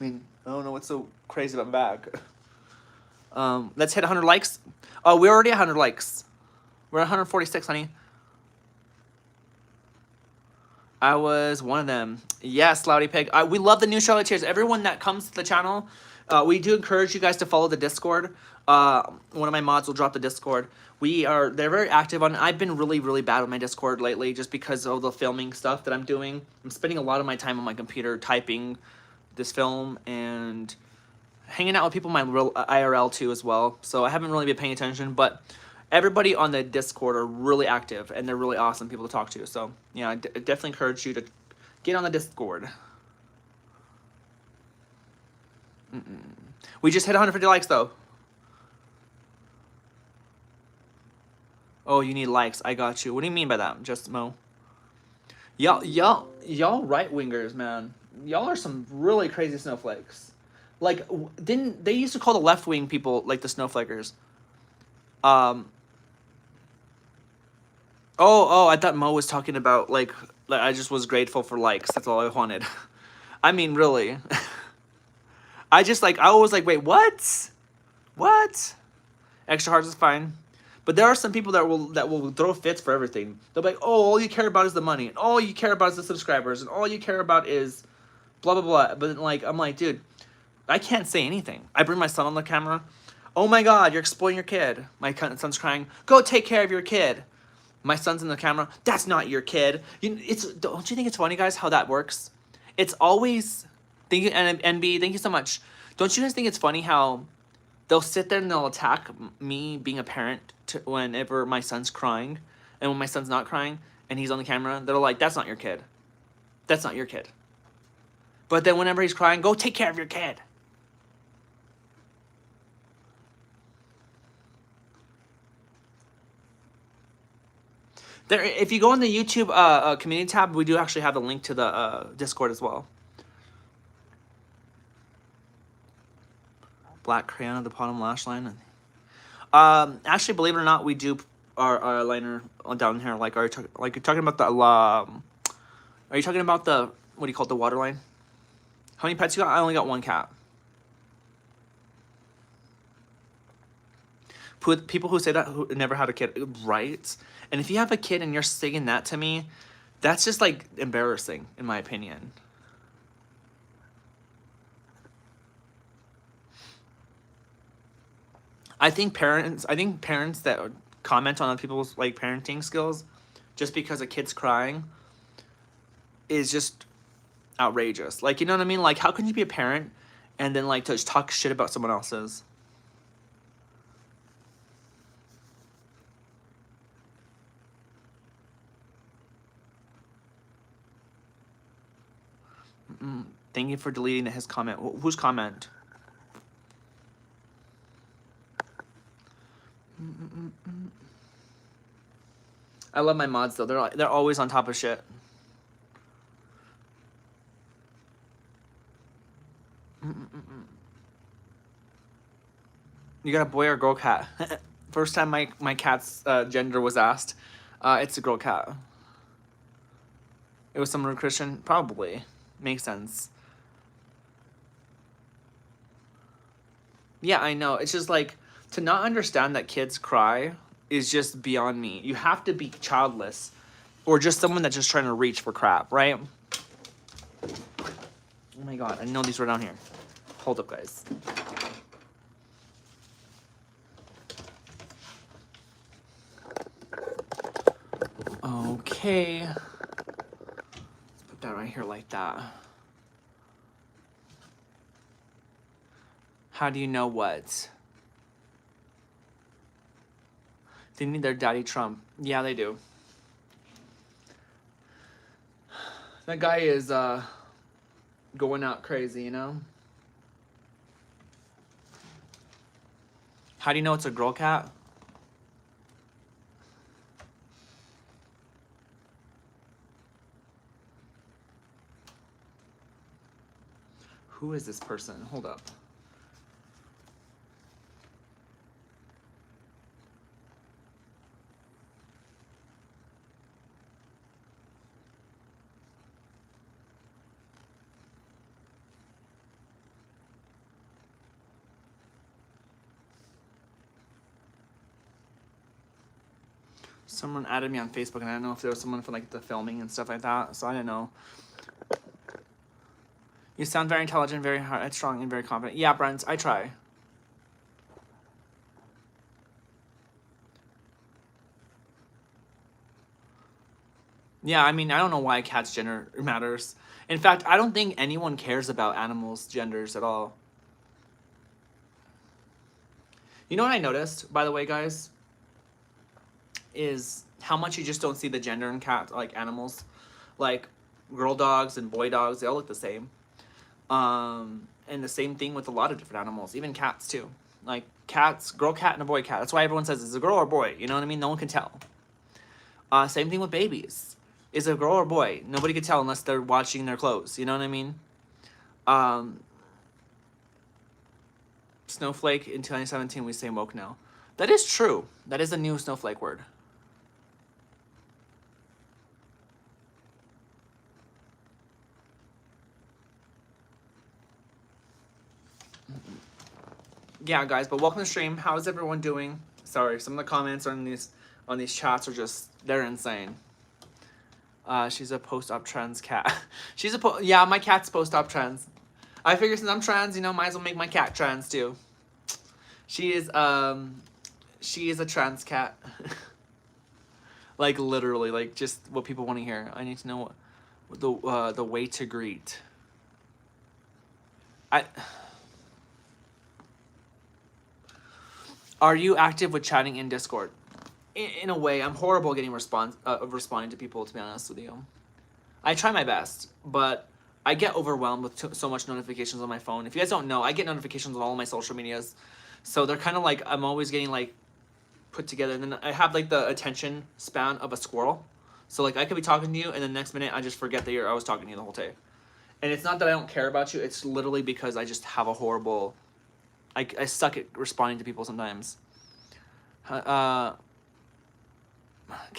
I mean, I don't know what's so crazy about my bag. Let's hit 100 likes. Oh, we're already at 100 likes. We're at 146, honey. I was one of them. Yes, Loudy Pig. We love the new Charlotteers. Everyone that comes to the channel, we do encourage you guys to follow the Discord. One of my mods will drop the Discord. They're very active on it. I've been really, really bad with my Discord lately just because of the filming stuff that I'm doing. I'm spending a lot of my time on my computer typing this film and hanging out with people in my real IRL too as well. So I haven't really been paying attention, but everybody on the Discord are really active and they're really awesome people to talk to. So yeah, I definitely encourage you to get on the Discord. We just hit 150 likes though. Oh, you need likes. I got you. What do you mean by that? Just Mo. Y'all right wingers, man. Y'all are some really crazy snowflakes. Like, didn't they used to call the left wing people like the snowflakers? Oh, I thought Mo was talking about like I just was grateful for likes. That's all I wanted. I mean, really. I was like, wait, what? What? Extra hearts is fine. But there are some people that will throw fits for everything. They'll be like, oh, all you care about is the money, and all you care about is the subscribers, and all you care about is blah blah blah. But like, I'm like, dude, I can't say anything. I bring my son on the camera. Oh my God, you're exploiting your kid. My son's crying. Go take care of your kid. My son's in the camera. That's not your kid. Don't you think it's funny, guys, how that works? It's always, thank you, NB, thank you so much. Don't you guys think it's funny how they'll sit there and they'll attack me being a parent whenever my son's crying, and when my son's not crying and he's on the camera, they're like, that's not your kid. That's not your kid. But then whenever he's crying, go take care of your kid. There, if you go on the YouTube community tab, we do actually have a link to the Discord as well. Black crayon at the bottom lash line. Actually, believe it or not, we do our eyeliner down here. Like, are you talking about the are you talking about the, what do you call it, the waterline? How many pets you got? I only got one cat. People who say that who never had a kid, right? And if you have a kid and you're saying that to me, that's just like embarrassing, in my opinion. I think parents that comment on other people's like parenting skills just because a kid's crying is just outrageous. Like, you know what I mean? Like, how can you be a parent and then like to just talk shit about someone else's? Thank you for deleting his comment. Whose comment? I love my mods though. They're always on top of shit. You got a boy or girl cat? First time my cat's gender was asked, it's a girl cat. It was someone Christian, probably. Makes sense. Yeah, I know. It's just like, to not understand that kids cry is just beyond me. You have to be childless or just someone that's just trying to reach for crap, right? Oh my God, I know these were down here. Hold up, guys. Okay. Let's put that right here like that. How do you know what? They need their daddy Trump. Yeah, they do. That guy is going out crazy, you know? How do you know it's a girl cat? Who is this person? Hold up. Someone added me on Facebook, and I don't know if there was someone for like the filming and stuff like that, so I don't know. You sound very intelligent, very hard, strong, and very confident. Yeah, Brent, I try. Yeah, I mean, I don't know why a cat's gender matters. In fact, I don't think anyone cares about animals' genders at all. You know what I noticed, by the way, guys? Is how much you just don't see the gender in cat, like animals. Like, girl dogs and boy dogs, they all look the same. And the same thing with a lot of different animals, even cats too. Like cats, girl cat and a boy cat. That's why everyone says it's a girl or a boy. You know what I mean? No one can tell. Same thing with babies. Is it a girl or a boy? Nobody can tell unless they're watching their clothes. You know what I mean? Snowflake in 2017, we say woke now. That is true. That is a new snowflake word. Yeah, guys, but welcome to the stream. How is everyone doing? Sorry, some of the comments on these chats are just, they're insane. She's a post-op trans cat. She's a yeah, my cat's post-op trans. I figure since I'm trans, you know, might as well make my cat trans too. She is a trans cat. Like literally, like just what people want to hear. I need to know what the way to greet. Are you active with chatting in Discord? In a way, I'm horrible getting responding to people, to be honest with you. I try my best, but I get overwhelmed with so much notifications on my phone. If you guys don't know, I get notifications on all my social medias. So they're kind of like, I'm always getting like put together. And then I have like the attention span of a squirrel. So like I could be talking to you and the next minute I just forget that I was talking to you the whole day. And it's not that I don't care about you. It's literally because I just have a horrible... I suck at responding to people sometimes. Can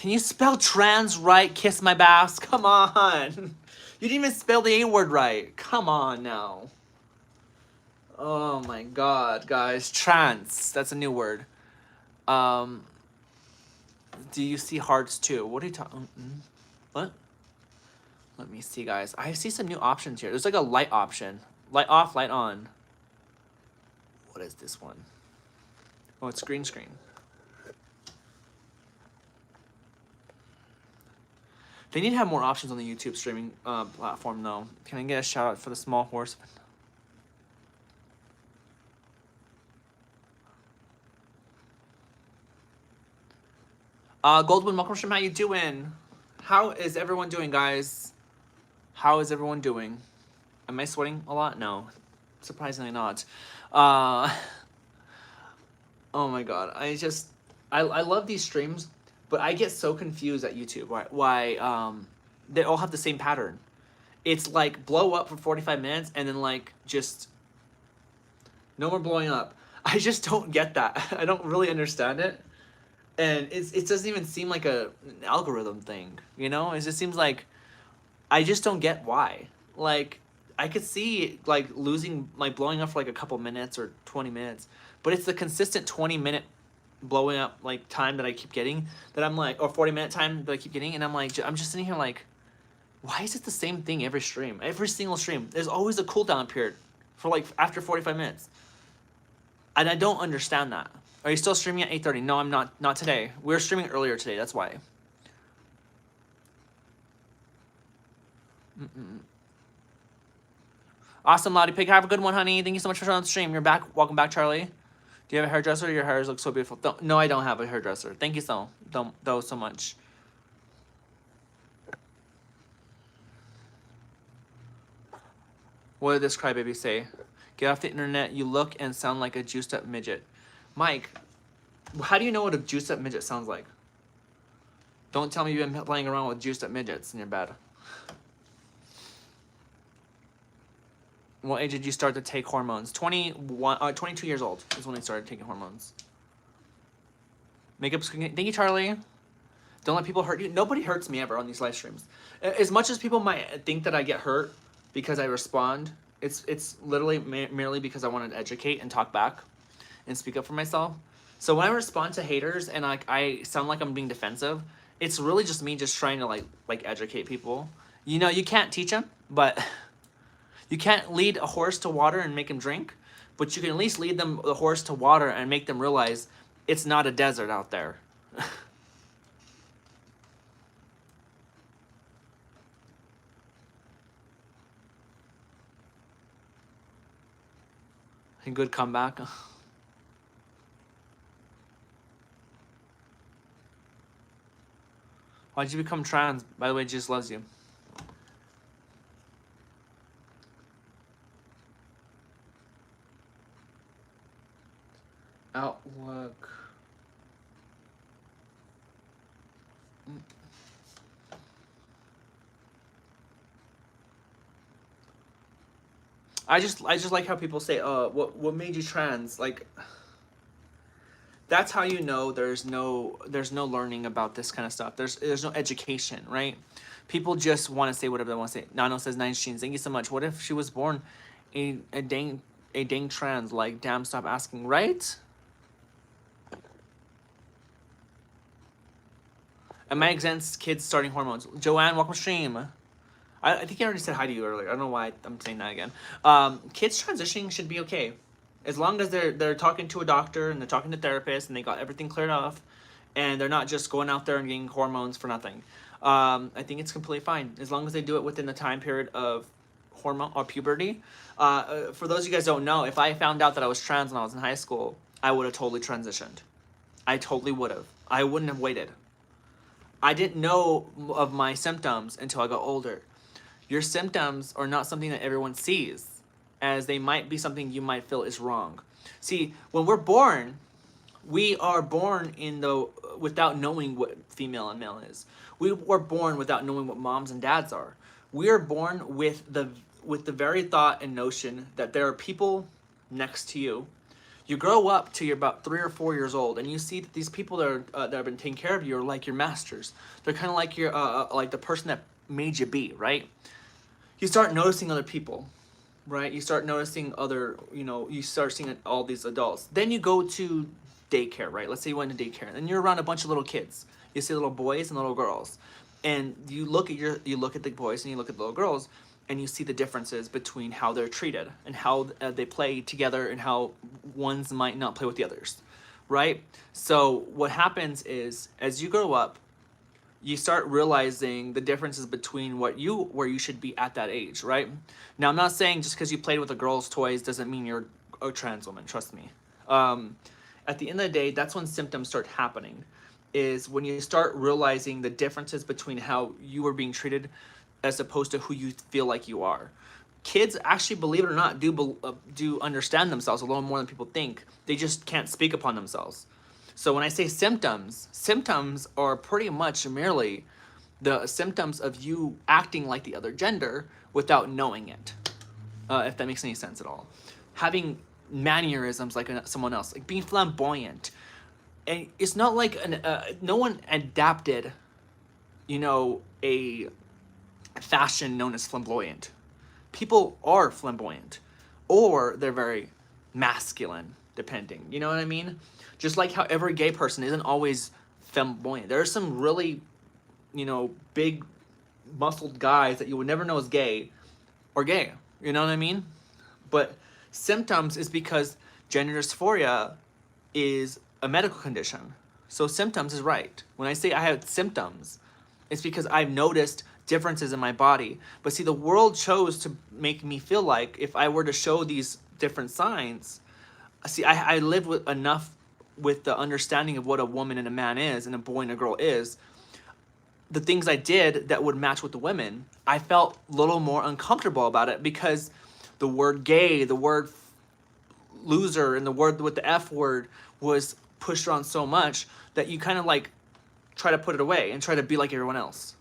you spell trans right? Kiss my bass. Come on. You didn't even spell the A word right. Come on now. Oh my god, guys. Trans. That's a new word. Do you see hearts too? What are you talking? What? Let me see, guys. I see some new options here. There's like a light option. Light off, light on. What is this one? Oh, it's green screen. They need to have more options on the YouTube streaming platform, though. Can I get a shout out for the small horse? Goldwyn, welcome stream. How you doing? How is everyone doing, guys? How is everyone doing? Am I sweating a lot? No, surprisingly not. Oh my god, I love these streams, but I get so confused at YouTube why they all have the same pattern. It's like blow up for 45 minutes and then like just no more blowing up. I just don't get that. I don't really understand it. And it doesn't even seem like an algorithm thing, you know? It just seems like I just don't get why. Like I could see like blowing up for like a couple minutes or 20 minutes, but it's the consistent 20-minute blowing up like time that I keep getting that I'm like, or 40-minute time that I keep getting, and I'm like, I'm just sitting here like, why is it the same thing every stream? Every single stream. There's always a cooldown period for like after 45 minutes. And I don't understand that. Are you still streaming at 8:30? No, I'm not. Not today. We were streaming earlier today. That's why. Awesome, Lottie Pig. Have a good one, honey. Thank you so much for showing up the stream. You're back. Welcome back, Charlie. Do you have a hairdresser? Your hair looks so beautiful. No, I don't have a hairdresser. Thank you so much. What did this crybaby say? Get off the internet. You look and sound like a juiced up midget. Mike, how do you know what a juiced up midget sounds like? Don't tell me you've been playing around with juiced up midgets in your bed. What age did you start to take hormones? 22 years old is when I started taking hormones. Makeup screen. Thank you, Charlie. Don't let people hurt you. Nobody hurts me ever on these live streams. As much as people might think that I get hurt because I respond, it's literally merely because I want to educate and talk back and speak up for myself. So when I respond to haters and I sound like I'm being defensive, it's really just me just trying to like educate people. You know, you can't teach them, but you can't lead a horse to water and make him drink, but you can at least lead the horse to water and make them realize it's not a desert out there. A good comeback. Why'd you become trans? By the way, Jesus loves you. Outlook. I just like how people say, what made you trans? Like, that's how you know there's no learning about this kind of stuff. There's no education, right? People just want to say whatever they want to say. Nano says 9 jeans. Thank you so much. What if she was born a dang trans? Like, damn, stop asking, right? Am I against kids starting hormones? Joanne, welcome to stream. I think I already said hi to you earlier. I don't know why I'm saying that again. Kids transitioning should be okay. As long as they're talking to a doctor and they're talking to therapists and they got everything cleared off and they're not just going out there and getting hormones for nothing. I think it's completely fine. As long as they do it within the time period of hormone or puberty. For those of you guys who don't know, if I found out that I was trans when I was in high school, I would have totally transitioned. I totally would have. I wouldn't have waited. I didn't know of my symptoms until I got older. Your symptoms are not something that everyone sees, as they might be something you might feel is wrong. See, when we're born, we are born without knowing what female and male is. We were born without knowing what moms and dads are. We are born with the very thought and notion that there are people next to you. You grow up till you're about 3 or 4 years old, and you see that these people that have been taking care of you are like your masters. They're kind of like your like the person that made you be, right? You start noticing other people, right? You start noticing you start seeing all these adults. Then you go to daycare, right? Let's say you went to daycare, and you're around a bunch of little kids. You see little boys and little girls, and you look at the boys and you look at the little girls, and you see the differences between how they're treated and how they play together and how ones might not play with the others, right? So what happens is, as you grow up, you start realizing the differences between where you should be at that age, right? Now, I'm not saying just because you played with a girl's toys doesn't mean you're a trans woman, trust me. At the end of the day, that's when symptoms start happening, is when you start realizing the differences between how you are being treated as opposed to who you feel like you are. Kids, actually, believe it or not, do understand themselves a little more than people think. They just can't speak upon themselves. So when I say symptoms are pretty much merely the symptoms of you acting like the other gender without knowing it, if that makes any sense at all. Having mannerisms like someone else, like being flamboyant. And it's not like no one adapted, a fashion known as flamboyant. People are flamboyant, or they're very masculine, depending. You know what I mean? Just like how every gay person isn't always flamboyant. There are some really, big, muscled guys that you would never know is gay, or gay. You know what I mean? But symptoms is because gender dysphoria is a medical condition. So symptoms is right. When I say I have symptoms, it's because I've noticed differences in my body. But see, the world chose to make me feel like if I were to show these different signs, see, I live with enough with the understanding of what a woman and a man is and a boy and a girl is. The things I did that would match with the women, I felt a little more uncomfortable about it because the word gay, the word loser, and the word with the F word was pushed around so much that you kind of like try to put it away and try to be like everyone else,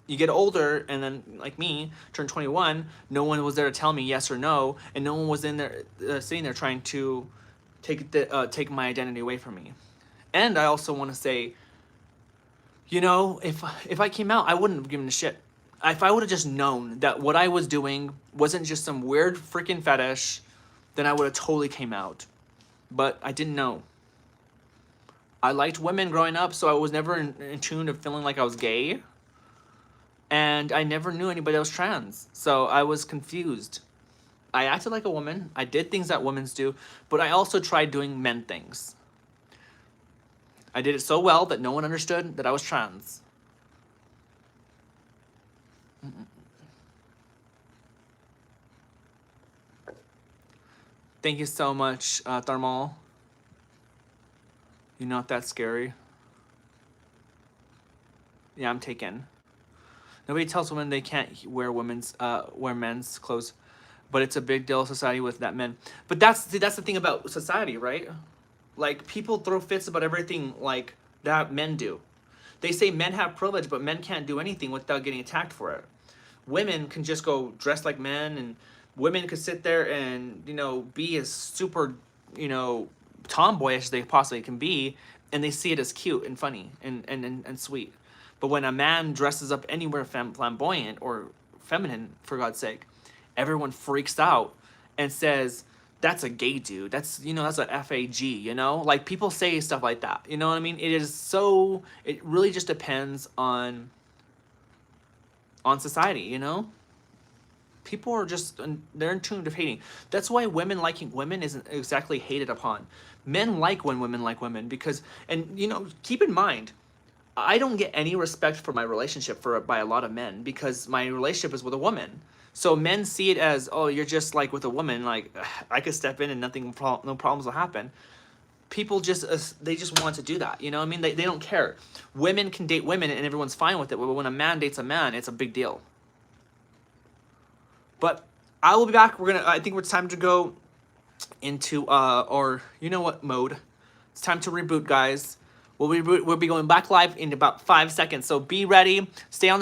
you get older, and then like me, turn 21, no one was there to tell me yes or no, and no one was in there sitting there trying to take my identity away from me. And I also want to say, you know, if I came out, I wouldn't have given a shit. If I would have just known that what I was doing wasn't just some weird freaking fetish, then I would have totally came out. But I didn't know. I liked women growing up, so I was never in tune of feeling like I was gay. And I never knew anybody that was trans, so I was confused. I acted like a woman. I did things that women do, but I also tried doing men things. I did it so well that no one understood that I was trans. Thank you so much, Thermal. You're not that scary. Yeah, I'm taken. Nobody tells women they can't wear men's clothes, but it's a big deal in society with that men. But that's the thing about society, right? Like, people throw fits about everything like that men do. They say men have privilege, but men can't do anything without getting attacked for it. Women can just go dress like men, and women could sit there and, you know, be as super, you know, tomboyish as they possibly can be, and they see it as cute and funny and sweet. But when a man dresses up anywhere flamboyant or feminine, for God's sake, everyone freaks out and says, that's a gay dude. That's, you know, that's a FAG, you know? Like, people say stuff like that. You know what I mean? It really just depends on society, you know? People are just, they're in tune of hating. That's why women liking women isn't exactly hated upon. Men like when women like women because, and, you know, keep in mind, I don't get any respect for my relationship by a lot of men because my relationship is with a woman. So men see it as, oh, you're just like with a woman, like I could step in and no problems will happen. People they just want to do that, you know what I mean? They don't care. Women can date women and everyone's fine with it, but when a man dates a man, it's a big deal. But I will be back. I think it's time to go into or you know what mode. It's time to reboot, guys. We'll be going back live in about 5 seconds. So be ready. Stay on the